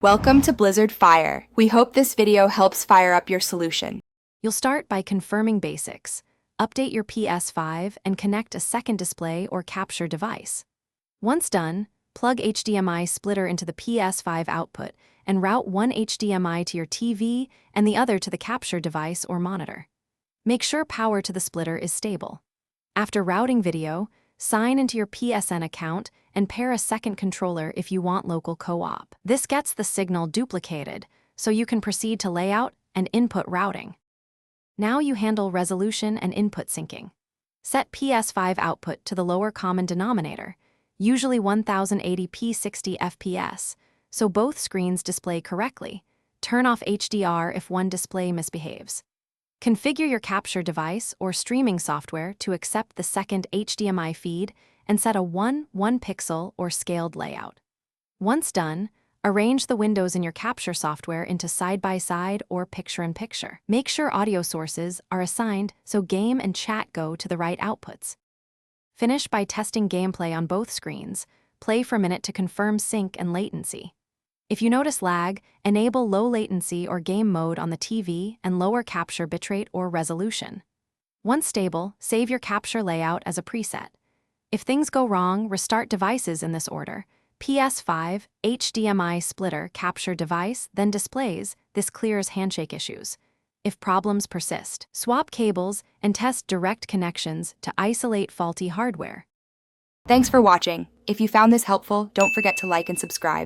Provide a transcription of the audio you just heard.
Welcome to Blizzard Fire. We hope this video helps fire up your solution. You'll start by confirming basics. Update your Ps5 and connect a second display or capture device. Once done, plug HDMI splitter into the Ps5 output and route one HDMI to your TV and the other to the capture device or monitor. Make sure power to the splitter is stable. After routing video, sign into your PSN account and pair a second controller if you want local co-op. This gets the signal duplicated, so you can proceed to layout and input routing. Now you handle resolution and input syncing. Set Ps5 output to the lower common denominator, usually 1080p 60 fps, so both screens display correctly. Turn off HDR if one display misbehaves. Configure your capture device or streaming software to accept the second HDMI feed and set a 1 pixel or scaled layout. Once done, arrange the windows in your capture software into side-by-side or picture-in-picture. Make sure audio sources are assigned so game and chat go to the right outputs. Finish by testing gameplay on both screens. Play for a minute to confirm sync and latency. If you notice lag, enable low latency or game mode on the TV and lower capture bitrate or resolution. Once stable, save your capture layout as a preset. If things go wrong, restart devices in this order: Ps5, HDMI splitter, capture device, then displays. This clears handshake issues. If problems persist, swap cables and test direct connections to isolate faulty hardware. Thanks for watching. If you found this helpful, don't forget to like and subscribe.